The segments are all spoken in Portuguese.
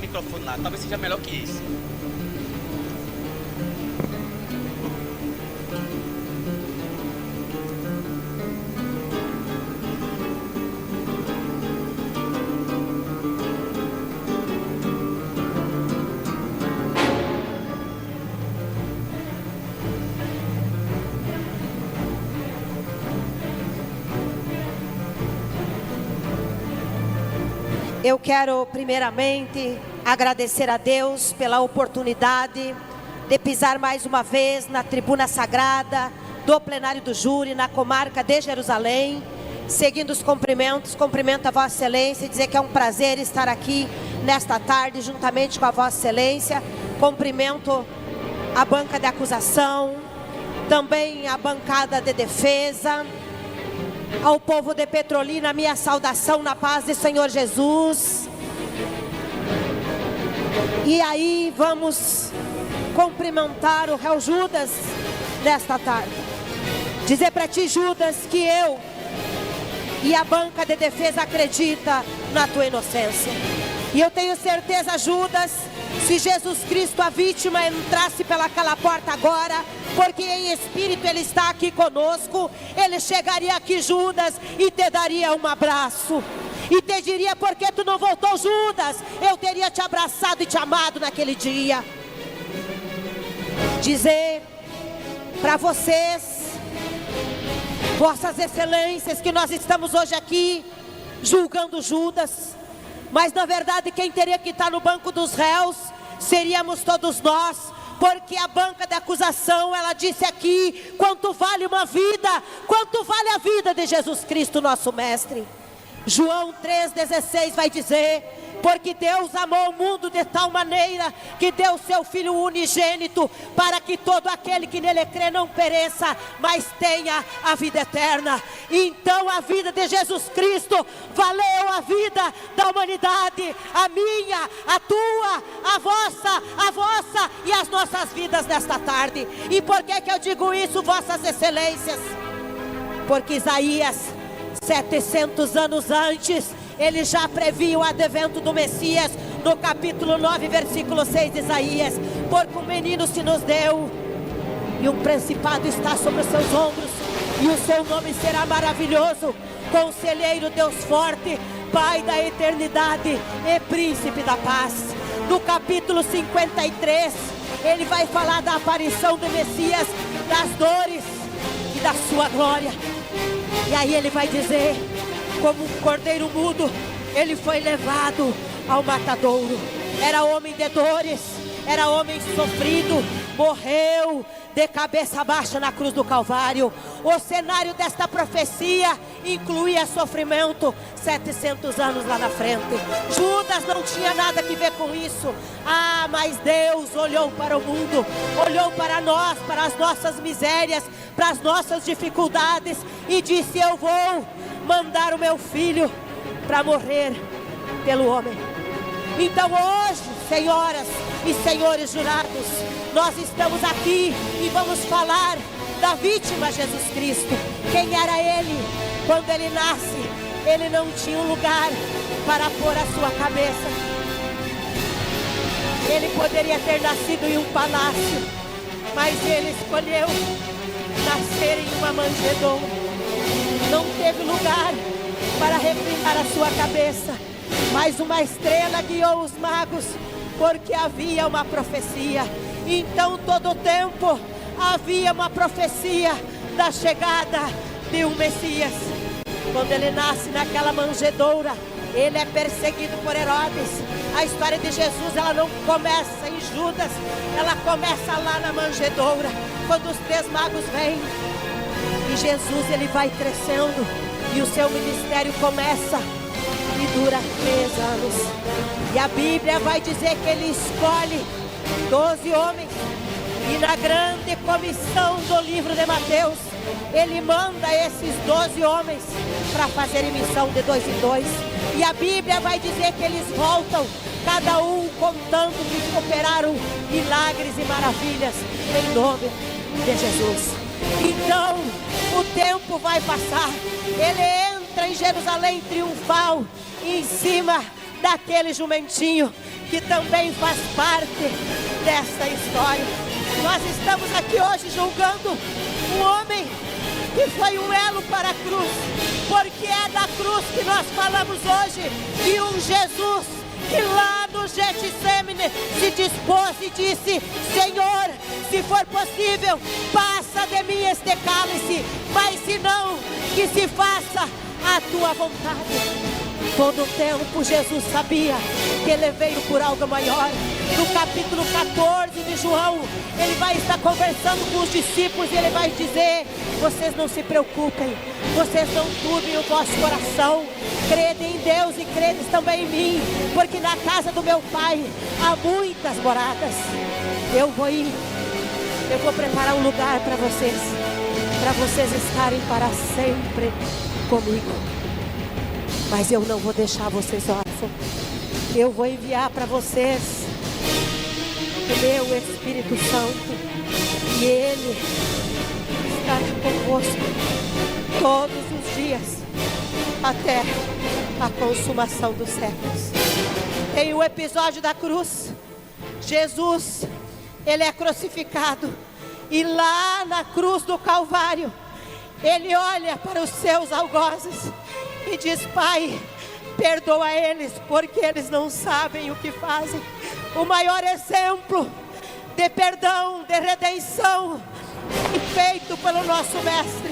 microfone lá. Talvez seja melhor que isso. Eu quero primeiramente agradecer a Deus pela oportunidade de pisar mais uma vez na tribuna sagrada do plenário do júri na comarca de Jerusalém. Seguindo os cumprimentos, cumprimento a Vossa Excelência e dizer que é um prazer estar aqui nesta tarde juntamente com a Vossa Excelência. Cumprimento a banca de acusação, também a bancada de defesa. Ao povo de Petrolina, minha saudação na paz do Senhor Jesus. E aí vamos cumprimentar o réu Judas nesta tarde. Dizer para ti, Judas, que eu e a banca de defesa acredita na tua inocência. E eu tenho certeza, Judas, se Jesus Cristo, a vítima, entrasse pelaquela porta agora, porque em espírito Ele está aqui conosco, Ele chegaria aqui, Judas, e te daria um abraço. E te diria: por que tu não voltou, Judas? Eu teria te abraçado e te amado naquele dia. Dizer para vocês, Vossas Excelências, que nós estamos hoje aqui julgando Judas, mas na verdade quem teria que estar no banco dos réus seríamos todos nós, porque a banca de acusação, ela disse aqui: quanto vale uma vida, quanto vale a vida de Jesus Cristo, nosso mestre. João 3,16 vai dizer: porque Deus amou o mundo de tal maneira que deu seu Filho unigênito, para que todo aquele que nele crê não pereça, mas tenha a vida eterna. Então a vida de Jesus Cristo valeu a vida da humanidade, a minha, a tua, a vossa e as nossas vidas nesta tarde. E por que eu digo isso, Vossas Excelências? Porque Isaías, 700 anos antes, ele já previa o advento do Messias. No capítulo 9, versículo 6 de Isaías: porque um menino se nos deu, e um principado está sobre os seus ombros, e o seu nome será maravilhoso, Conselheiro, Deus forte, Pai da eternidade e Príncipe da paz. No capítulo 53, ele vai falar da aparição do Messias, das dores e da sua glória. E aí ele vai dizer: como um cordeiro mudo, ele foi levado ao matadouro. Era homem de dores, era homem sofrido, morreu de cabeça baixa na cruz do Calvário. O cenário desta profecia incluía sofrimento 700 anos lá na frente. Judas não tinha nada que ver com isso. Mas Deus olhou para o mundo, olhou para nós, para as nossas misérias, para as nossas dificuldades, e disse: eu vou mandar o meu filho para morrer pelo homem. Então hoje, senhoras e senhores jurados, nós estamos aqui e vamos falar da vítima Jesus Cristo. Quem era ele? Quando ele nasce, ele não tinha um lugar para pôr a sua cabeça. Ele poderia ter nascido em um palácio, mas ele escolheu nascer em uma manjedoura. Não teve lugar para reclinar a sua cabeça, mas uma estrela guiou os magos, porque havia uma profecia. Então todo o tempo havia uma profecia da chegada de um Messias. Quando ele nasce naquela manjedoura, ele é perseguido por Herodes. A história de Jesus, ela não começa em Judas, ela começa lá na manjedoura, quando os 3 magos vêm. E Jesus, ele vai crescendo, e o seu ministério começa e dura 3 anos. E a Bíblia vai dizer que ele escolhe 12 homens, e na grande comissão do livro de Mateus, ele manda esses 12 homens para fazerem missão de 2 em 2. E a Bíblia vai dizer que eles voltam, cada um contando que operaram milagres e maravilhas em nome de Jesus. Então o tempo vai passar, ele entra em Jerusalém triunfal, em cima daquele jumentinho que também faz parte dessa história. Nós estamos aqui hoje julgando um homem que foi um elo para a cruz, porque é da cruz que nós falamos hoje, de um Jesus que lá no Getsemane se dispôs e disse: Senhor, se for possível, passa de mim este cálice, mas se não, que se faça a tua vontade. Todo o tempo Jesus sabia que ele veio por algo maior. No capítulo 14 de João, ele vai estar conversando com os discípulos e ele vai dizer: vocês não se preocupem, vocês não turbem o vosso coração, credem em Deus e credes também em mim, porque na casa do meu Pai há muitas moradas. Eu vou ir, eu vou preparar um lugar para vocês estarem para sempre comigo. Mas eu não vou deixar vocês órfãos. Eu vou enviar para vocês o meu Espírito Santo, e Ele estará convosco todos os dias, até a consumação dos séculos. Tem o episódio da cruz. Jesus, Ele é crucificado, e lá na cruz do Calvário, Ele olha para os seus algozes e diz: Pai, perdoa eles, porque eles não sabem o que fazem. O maior exemplo de perdão, de redenção, feito pelo nosso Mestre.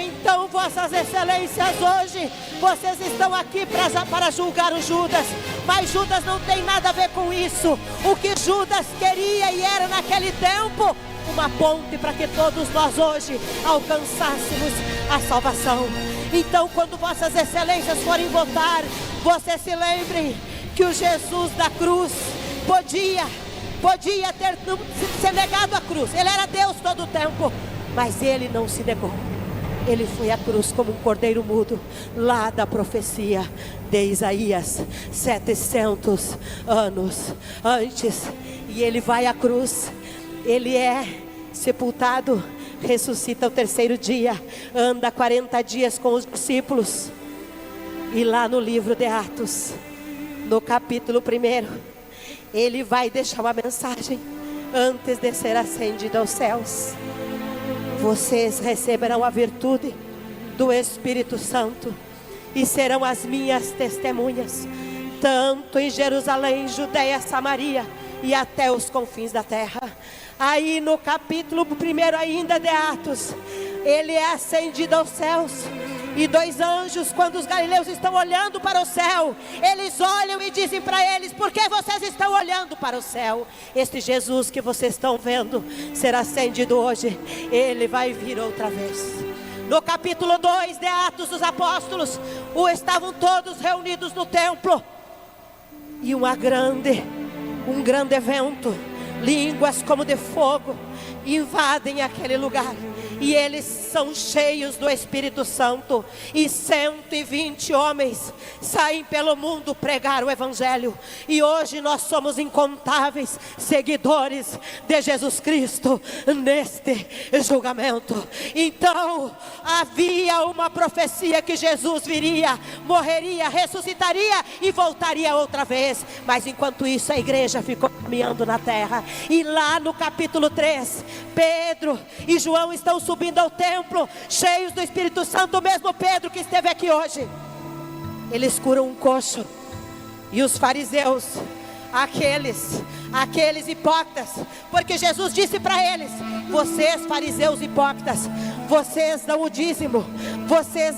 Então, vossas excelências, hoje vocês estão aqui para julgar o Judas, mas Judas não tem nada a ver com isso. O que Judas queria e era naquele tempo uma ponte para que todos nós hoje alcançássemos a salvação. Então, quando vossas excelências forem votar, vocês se lembrem que o Jesus da cruz podia ter se negado à cruz. Ele era Deus todo o tempo, mas ele não se negou. Ele foi à cruz como um cordeiro mudo, lá da profecia de Isaías, 700 anos antes. E ele vai à cruz, ele é sepultado, ressuscita ao terceiro dia, anda 40 dias com os discípulos. E lá no livro de Atos, no capítulo 1, ele vai deixar uma mensagem antes de ser ascendido aos céus: vocês receberão a virtude do Espírito Santo e serão as minhas testemunhas, tanto em Jerusalém, Judeia, Samaria e até os confins da terra. Aí no capítulo 1 ainda de Atos, ele é ascendido aos céus. E 2 anjos, quando os galileus estão olhando para o céu, eles olham e dizem para eles: por que vocês estão olhando para o céu? Este Jesus que vocês estão vendo será ascendido hoje, ele vai vir outra vez. No capítulo 2 de Atos dos Apóstolos, estavam todos reunidos no templo, e um grande evento, línguas como de fogo invadem aquele lugar, e eles são cheios do Espírito Santo, e 120 homens saem pelo mundo pregar o Evangelho. E hoje nós somos incontáveis seguidores de Jesus Cristo neste julgamento. Então havia uma profecia que Jesus viria, morreria, ressuscitaria e voltaria outra vez. Mas enquanto isso a igreja ficou caminhando na terra. E lá no capítulo 3, Pedro e João estão subindo ao templo, cheios do Espírito Santo. O mesmo Pedro que esteve aqui hoje. Eles curam um coxo, e os fariseus, aqueles hipócritas, porque Jesus disse para eles: vocês fariseus hipócritas, vocês dão o dízimo, vocês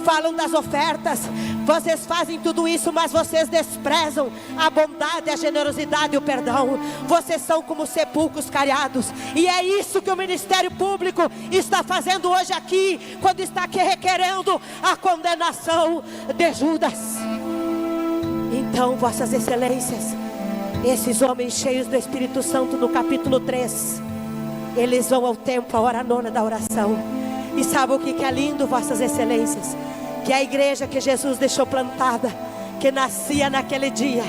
falam das ofertas, vocês fazem tudo isso, mas vocês desprezam a bondade, a generosidade e o perdão. Vocês são como sepulcros caiados. E é isso que o Ministério Público está fazendo hoje aqui, quando está aqui requerendo a condenação de Judas. Então, vossas excelências, esses homens cheios do Espírito Santo, no capítulo 3, eles vão ao templo, a hora nona da oração. E sabe o que é lindo, vossas excelências? Que a igreja que Jesus deixou plantada, que nascia naquele dia,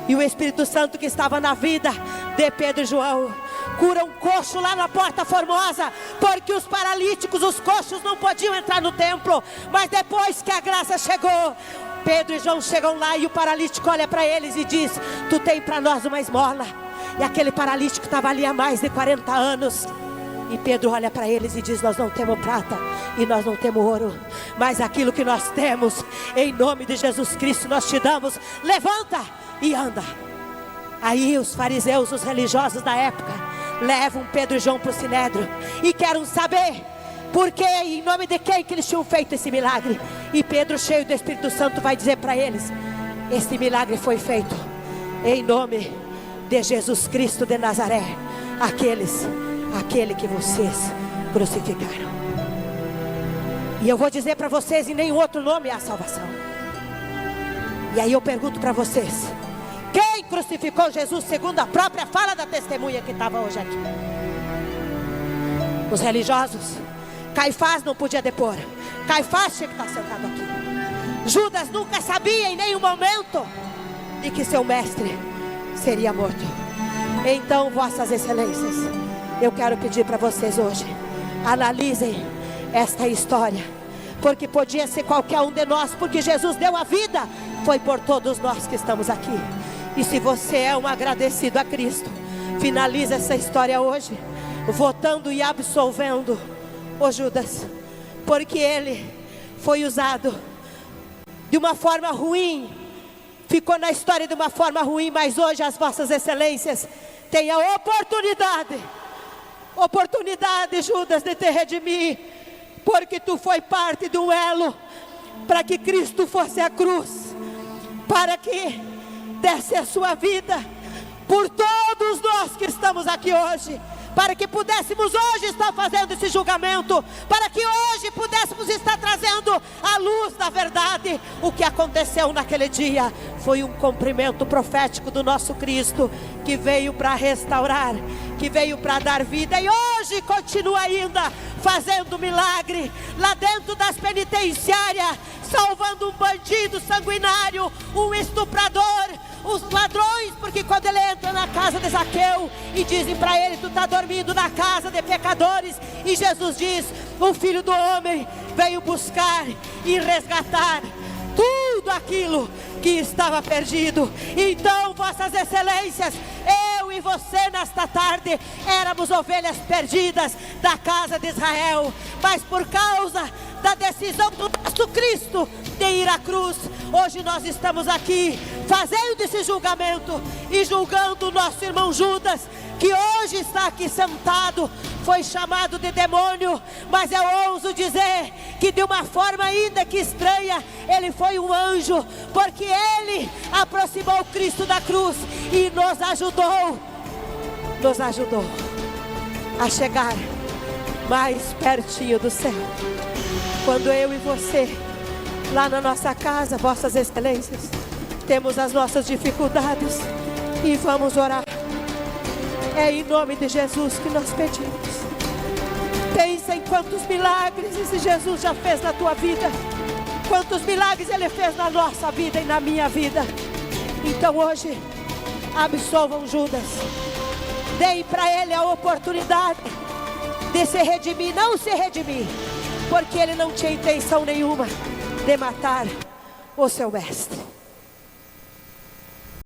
e o Espírito Santo que estava na vida de Pedro e João, cura um coxo lá na Porta Formosa, porque os paralíticos, os coxos não podiam entrar no templo. Mas depois que a graça chegou, Pedro e João chegam lá e o paralítico olha para eles e diz: tu tem para nós uma esmola? E aquele paralítico estava ali há mais de 40 anos. E Pedro olha para eles e diz: nós não temos prata e nós não temos ouro, mas aquilo que nós temos, em nome de Jesus Cristo nós te damos. Levanta e anda. Aí os fariseus, os religiosos da época, levam Pedro e João para o sinédrio e querem saber por que, em nome de quem que eles tinham feito esse milagre. E Pedro, cheio do Espírito Santo, vai dizer para eles: esse milagre foi feito em nome de Jesus Cristo de Nazaré, aquele que vocês crucificaram. E eu vou dizer para vocês: em nenhum outro nome há salvação. E aí eu pergunto para vocês: quem crucificou Jesus segundo a própria fala da testemunha que estava hoje aqui? Os religiosos. Caifás não podia depor. Caifás tinha que estar sentado aqui. Judas nunca sabia em nenhum momento de que seu mestre seria morto. Então, vossas excelências, eu quero pedir para vocês hoje: analisem esta história, porque podia ser qualquer um de nós, porque Jesus deu a vida, foi por todos nós que estamos aqui. E se você é um agradecido a Cristo, finalize essa história hoje, votando e absolvendo o Judas, porque ele foi usado de uma forma ruim, ficou na história de uma forma ruim, mas hoje as vossas excelências têm a oportunidade, Judas, de te redimir, porque tu foi parte do elo para que Cristo fosse à cruz, para que desse a sua vida por todos nós que estamos aqui hoje, para que pudéssemos hoje estar fazendo esse julgamento, para que hoje pudéssemos estar trazendo a luz da verdade. O que aconteceu naquele dia foi um cumprimento profético do nosso Cristo, que veio para restaurar, que veio para dar vida, e hoje continua ainda fazendo milagre lá dentro das penitenciárias, salvando um bandido sanguinário, um estuprador, os ladrões, porque quando ele entra na casa de Zaqueu e dizem para ele: tu está dormindo na casa de pecadores, e Jesus diz: o Filho do Homem veio buscar e resgatar tudo aquilo que estava perdido. Então, vossas excelências, eu e você nesta tarde éramos ovelhas perdidas da casa de Israel, mas por causa da decisão do nosso Cristo de ir à cruz, hoje nós estamos aqui fazendo esse julgamento e julgando o nosso irmão Judas, que hoje está aqui sentado. Foi chamado de demônio, mas eu ouso dizer que de uma forma ainda que estranha, ele foi um anjo, porque ele aproximou Cristo da cruz e nos ajudou a chegar mais pertinho do céu. Quando eu e você, lá na nossa casa, vossas excelências, temos as nossas dificuldades e vamos orar, é em nome de Jesus que nós pedimos. Pensa em quantos milagres esse Jesus já fez na tua vida, quantos milagres ele fez na nossa vida e na minha vida. Então hoje, absolvam Judas, deem para ele a oportunidade de se redimir, não se redimir, porque ele não tinha intenção nenhuma de matar o seu mestre.